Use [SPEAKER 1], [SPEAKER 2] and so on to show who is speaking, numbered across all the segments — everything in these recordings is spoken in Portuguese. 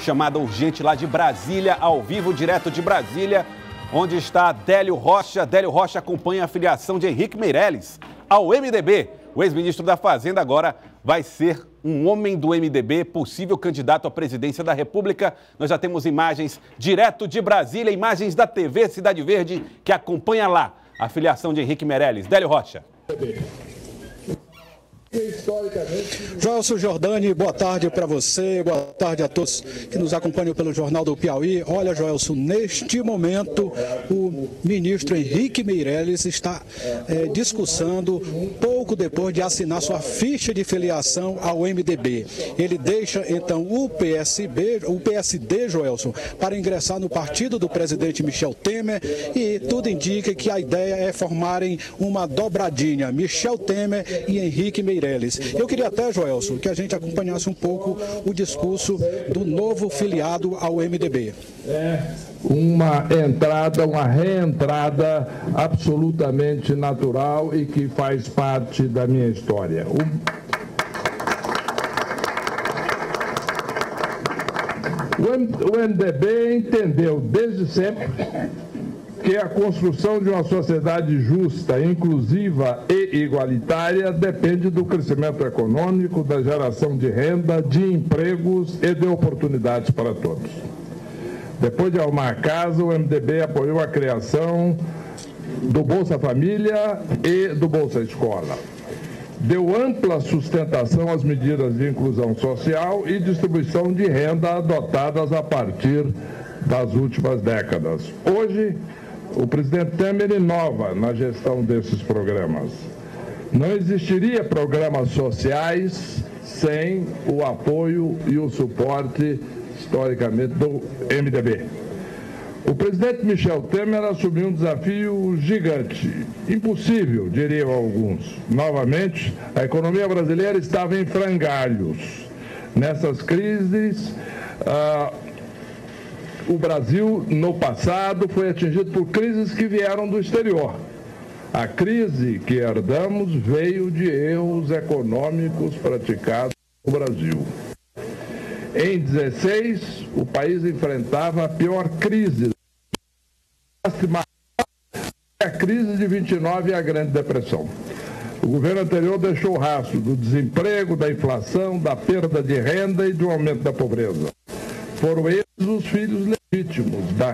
[SPEAKER 1] chamada urgente lá de Brasília, ao vivo, direto de Brasília, onde está Délio Rocha. Délio Rocha acompanha a filiação de Henrique Meirelles ao MDB. O ex-ministro da Fazenda agora vai ser um homem do MDB, possível candidato à presidência da República. Nós já temos imagens direto de Brasília, imagens da TV Cidade Verde, que acompanha lá a filiação de Henrique Meirelles. Délio Rocha.
[SPEAKER 2] Joelson Jordani, boa tarde para você, boa tarde a todos que nos acompanham pelo Jornal do Piauí. Olha, Joelson, neste momento o ministro Henrique Meirelles está discursando pouco depois de assinar sua ficha de filiação ao MDB. Ele deixa então o PSD, Joelson, para ingressar no partido do presidente Michel Temer, e tudo indica que a ideia é formarem uma dobradinha, Michel Temer e Henrique Meirelles. Eu queria até, Joelson, que a gente acompanhasse um pouco o discurso do novo filiado ao MDB.
[SPEAKER 3] Uma reentrada absolutamente natural e que faz parte da minha história. O MDB entendeu desde sempre que a construção de uma sociedade justa, inclusiva e igualitária depende do crescimento econômico, da geração de renda, de empregos e de oportunidades para todos. Depois de arrumar a casa, o MDB apoiou a criação do Bolsa Família e do Bolsa Escola. Deu ampla sustentação às medidas de inclusão social e distribuição de renda adotadas a partir das últimas décadas. Hoje, o presidente Temer inova na gestão desses programas. Não existiria programas sociais sem o apoio e o suporte, historicamente, do MDB. O presidente Michel Temer assumiu um desafio gigante, impossível, diriam alguns. Novamente, a economia brasileira estava em frangalhos. Nessas crises, o Brasil, no passado, foi atingido por crises que vieram do exterior. A crise que herdamos veio de erros econômicos praticados no Brasil. Em 2016, o país enfrentava a pior crise. A crise de 29 e a Grande Depressão. O governo anterior deixou o rastro do desemprego, da inflação, da perda de renda e do aumento da pobreza. Foram eles os filhos legítimos da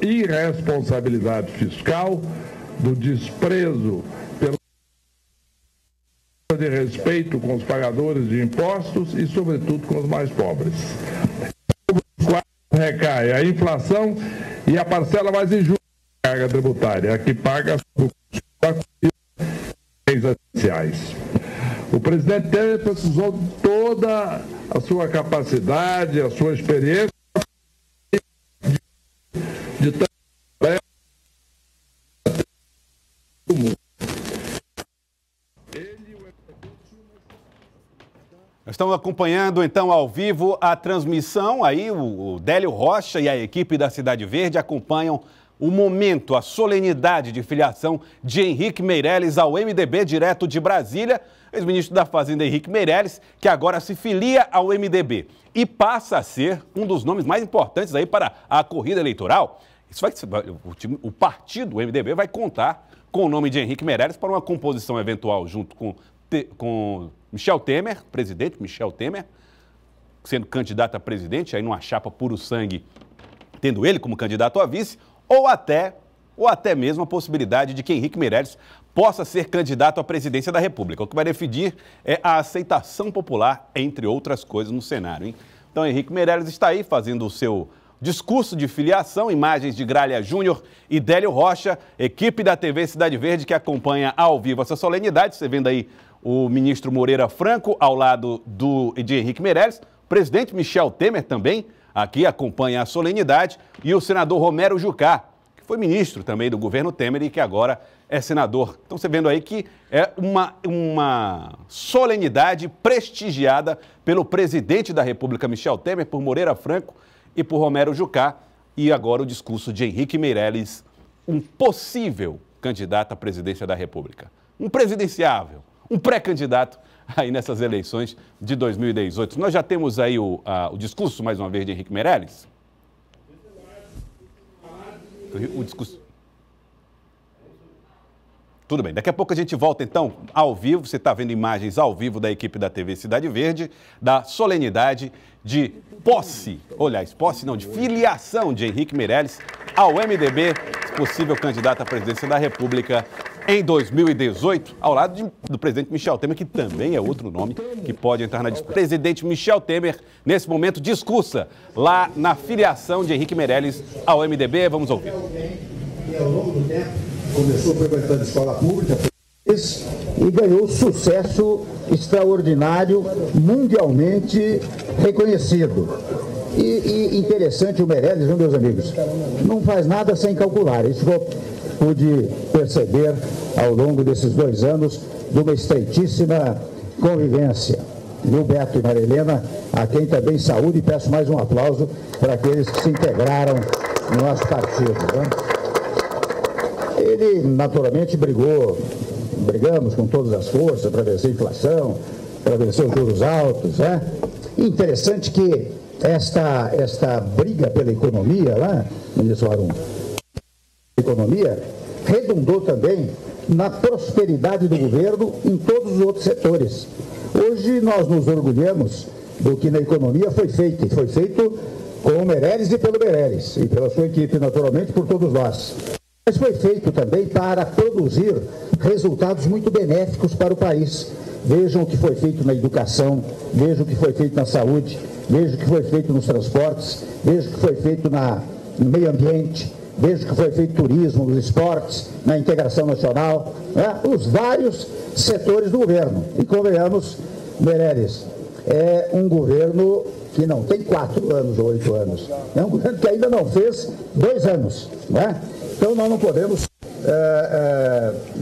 [SPEAKER 3] irresponsabilidade fiscal, do desprezo pela de respeito com os pagadores de impostos e, sobretudo, com os mais pobres. Sobre os quais recai a inflação e a parcela mais injusta da carga tributária, a que paga os bens essenciais. O presidente Temer precisou de toda a sua capacidade, a sua experiência de
[SPEAKER 1] Estamos acompanhando, então, ao vivo a transmissão. Aí o Délio Rocha e a equipe da Cidade Verde acompanham o momento, a solenidade de filiação de Henrique Meirelles ao MDB, direto de Brasília. Ex-ministro da Fazenda, Henrique Meirelles, que agora se filia ao MDB e passa a ser um dos nomes mais importantes aí para a corrida eleitoral. O partido, o MDB, vai contar com o nome de Henrique Meirelles para uma composição eventual junto com Michel Temer, presidente Michel Temer, sendo candidato a presidente, aí numa chapa puro sangue, tendo ele como candidato a vice, ou até mesmo a possibilidade de que Henrique Meirelles possa ser candidato à presidência da República. O que vai definir é a aceitação popular, entre outras coisas, no cenário, hein? Então, Henrique Meirelles está aí fazendo o seu discurso de filiação, imagens de Gralha Júnior e Délio Rocha, equipe da TV Cidade Verde que acompanha ao vivo essa solenidade. Você vendo aí o ministro Moreira Franco ao lado de Henrique Meirelles, o presidente Michel Temer também aqui acompanha a solenidade, e o senador Romero Jucá, que foi ministro também do governo Temer e que agora é senador. Então você vendo aí que é uma solenidade prestigiada pelo presidente da República, Michel Temer, por Moreira Franco e por Romero Jucá. E agora o discurso de Henrique Meirelles, um possível candidato à presidência da República. Um presidenciável, um pré-candidato aí nessas eleições de 2018. Nós já temos aí o discurso, mais uma vez, de Henrique Meirelles? O discurso. Tudo bem, daqui a pouco a gente volta então ao vivo, você está vendo imagens ao vivo da equipe da TV Cidade Verde, da solenidade de posse, aliás, posse não, de filiação de Henrique Meirelles ao MDB, possível candidato à presidência da República em 2018, ao lado do presidente Michel Temer, que também é outro nome que pode entrar na disputa. O presidente Michel Temer, nesse momento, discursa lá na filiação de Henrique Meirelles ao MDB. Vamos ouvir.
[SPEAKER 4] E ao longo do tempo, começou frequentando escola pública e ganhou sucesso extraordinário, mundialmente reconhecido. E interessante, o Meirelles, meus amigos, não faz nada sem calcular. Isso eu pude perceber ao longo desses 2 anos de uma estreitíssima convivência. Viu, Beto e Maria Helena, a quem também saúde, e peço mais um aplauso para aqueles que se integraram no nosso partido. Né? Ele, naturalmente, brigamos com todas as forças para vencer a inflação, para vencer os juros altos. Né? E interessante que esta briga pela economia, lá, ministro Arum, economia, redundou também na prosperidade do governo em todos os outros setores. Hoje nós nos orgulhamos do que na economia foi feito, e foi feito com o Meirelles e pelo Meirelles, e pela sua equipe, naturalmente, por todos nós. Mas foi feito também para produzir resultados muito benéficos para o país. Vejam o que foi feito na educação, vejam o que foi feito na saúde, vejam o que foi feito nos transportes, vejam o que foi feito no meio ambiente, veja o que foi feito no turismo, nos esportes, na integração nacional, né? Os vários setores do governo. E convenhamos, Meirelles, é um governo que não tem 4 anos ou 8 anos. É um governo que ainda não fez 2 anos. Né? Então nós não podemos,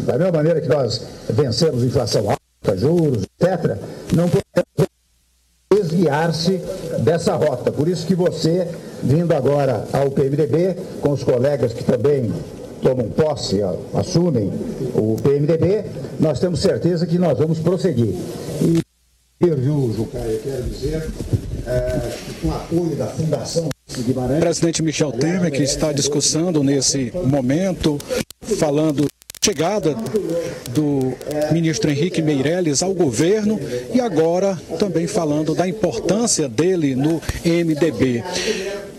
[SPEAKER 4] da mesma maneira que nós vencemos inflação alta, juros, etc., não podemos desviar-se dessa rota. Por isso que você, vindo agora ao PMDB, com os colegas que também tomam posse, assumem o PMDB, nós temos certeza que nós vamos prosseguir. E viu, Jucá, eu quero dizer, com o apoio da Fundação Guimarães...
[SPEAKER 2] O presidente Michel Temer, que está discursando nesse momento, falando chegada do ministro Henrique Meirelles ao governo e agora também falando da importância dele no MDB.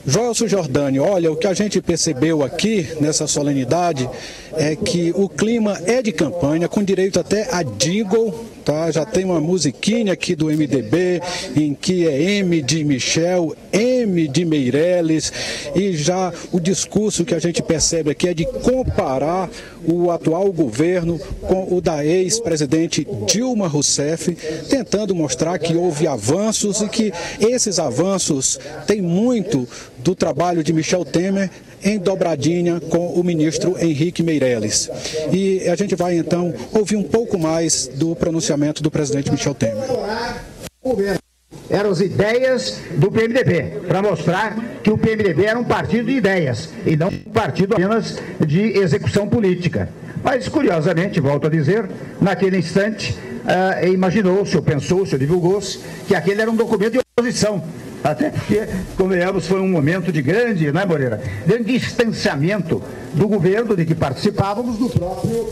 [SPEAKER 2] Joelson Jordani, olha, o que a gente percebeu aqui nessa solenidade é que o clima é de campanha, com direito até a jingle, tá? Já tem uma musiquinha aqui do MDB, em que é M de Michel, M de Meirelles, e já o discurso que a gente percebe aqui é de comparar o atual governo com o da ex-presidente Dilma Rousseff, tentando mostrar que houve avanços e que esses avanços têm muito do trabalho de Michel Temer em dobradinha com o ministro Henrique Meirelles. E a gente vai então ouvir um pouco mais do pronunciamento do presidente Michel Temer.
[SPEAKER 4] Eram as ideias do PMDB, para mostrar que o PMDB era um partido de ideias e não um partido apenas de execução política. Mas, curiosamente, volto a dizer, naquele instante, imaginou-se, ou pensou-se, ou divulgou-se, que aquele era um documento de oposição. Até porque, convenhamos, foi um momento de grande, não é, Moreira? Grande distanciamento do governo de que participávamos do próprio...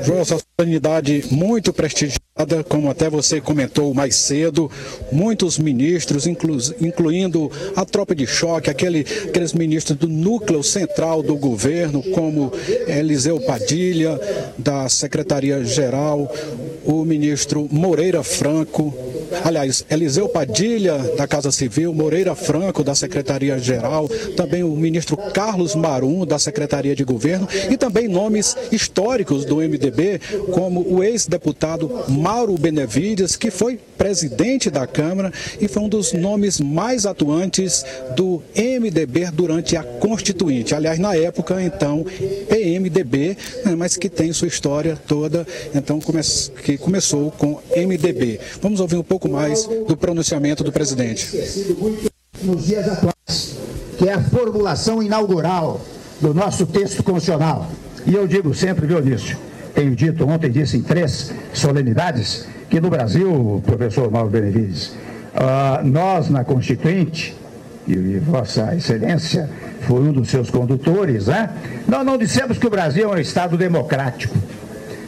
[SPEAKER 2] João, essa solenidade muito prestigiada, como até você comentou mais cedo, muitos ministros, incluindo a tropa de choque, aqueles ministros do núcleo central do governo, como Eliseu Padilha, da Secretaria-Geral, o ministro Moreira Franco, aliás, Eliseu Padilha, da Casa Civil, Moreira Franco, da Secretaria-Geral, também o ministro Carlos Marum, da Secretaria de Governo, e também nomes históricos do MDB, como o ex-deputado Mauro Benevides, que foi presidente da Câmara e foi um dos nomes mais atuantes do MDB durante a Constituinte. Aliás, na época, então, PMDB, mas que tem sua história toda, então, que começou com MDB. Vamos ouvir um pouco mais do pronunciamento do presidente.
[SPEAKER 4] Nos dias atuais, que é a formulação inaugural do nosso texto constitucional. E eu digo sempre, Dionísio, tenho dito, ontem disse em 3 solenidades, que no Brasil, professor Mauro Benevides, nós na Constituinte, e Vossa Excelência foi um dos seus condutores, né? Nós não dissemos que o Brasil é um Estado democrático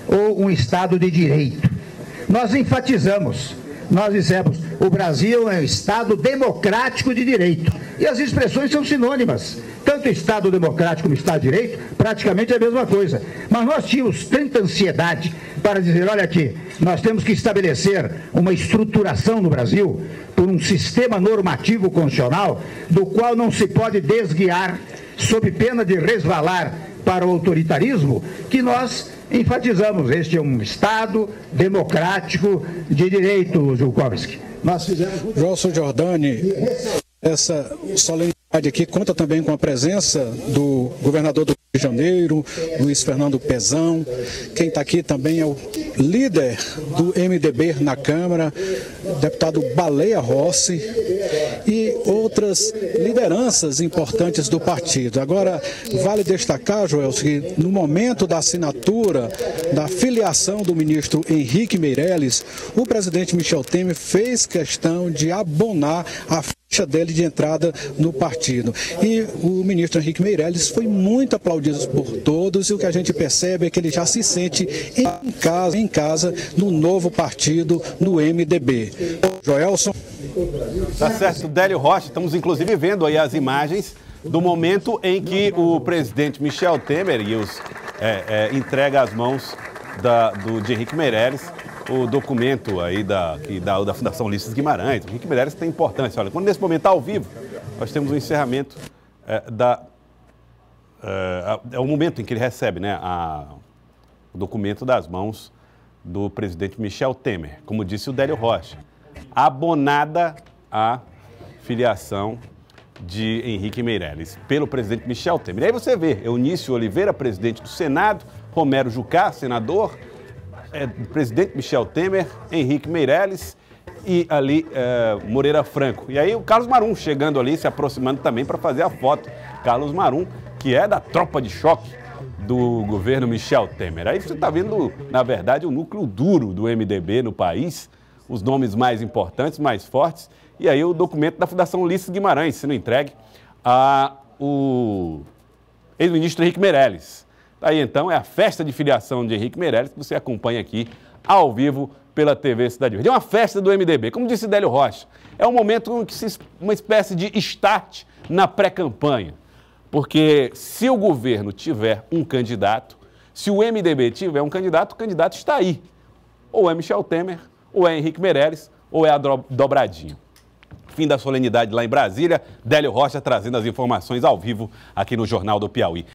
[SPEAKER 4] ou um Estado de direito. Nós enfatizamos, nós dissemos, o Brasil é um Estado democrático de direito. E as expressões são sinônimas. Tanto Estado democrático como Estado de direito, praticamente é a mesma coisa. Mas nós tínhamos tanta ansiedade para dizer, olha aqui, nós temos que estabelecer uma estruturação no Brasil por um sistema normativo constitucional do qual não se pode desguiar sob pena de resvalar para o autoritarismo, que nós enfatizamos. Este é um Estado democrático de direito, Zulkowski.
[SPEAKER 2] Nós fizemos... Joelson Giordani, essa solenidade aqui conta também com a presença do governador do Rio de Janeiro, Luiz Fernando Pezão. Quem está aqui também é o líder do MDB na Câmara, deputado Baleia Rossi, e outras lideranças importantes do partido. Agora, vale destacar, Joel, que no momento da assinatura da filiação do ministro Henrique Meirelles, o presidente Michel Temer fez questão de abonar a ficha dele de entrada no partido. E o ministro Henrique Meirelles foi muito aplaudido por todos, e o que a gente percebe é que ele já se sente em casa no novo partido, no MDB. Joelson.
[SPEAKER 1] Tá certo, Délio Rocha. Estamos inclusive vendo aí as imagens do momento em que o presidente Michel Temer entrega às mãos de Henrique Meirelles o documento aí da Fundação Ulisses Guimarães. O Henrique Meirelles tem importância. Olha, quando nesse momento ao vivo, nós temos o encerramento é o momento em que ele recebe, né, o documento das mãos do presidente Michel Temer. Como disse o Délio Rocha, abonada a filiação de Henrique Meirelles pelo presidente Michel Temer. E aí você vê Eunício Oliveira, presidente do Senado, Romero Jucá, senador, presidente Michel Temer, Henrique Meirelles e ali Moreira Franco. E aí o Carlos Marum chegando ali, se aproximando também para fazer a foto. Carlos Marum, que é da tropa de choque do governo Michel Temer. Aí você está vendo, na verdade, o núcleo duro do MDB no país, os nomes mais importantes, mais fortes, e aí o documento da Fundação Ulisses Guimarães sendo entregue ao ex-ministro Henrique Meirelles. Aí então é a festa de filiação de Henrique Meirelles que você acompanha aqui ao vivo pela TV Cidade Verde. É uma festa do MDB, como disse Délio Rocha. É um momento uma espécie de start na pré-campanha. Porque se o governo tiver um candidato, se o MDB tiver um candidato, o candidato está aí. Ou é Michel Temer, ou é Henrique Meirelles, ou é a dobradinha. Fim da solenidade lá em Brasília, Délio Rocha trazendo as informações ao vivo aqui no Jornal do Piauí.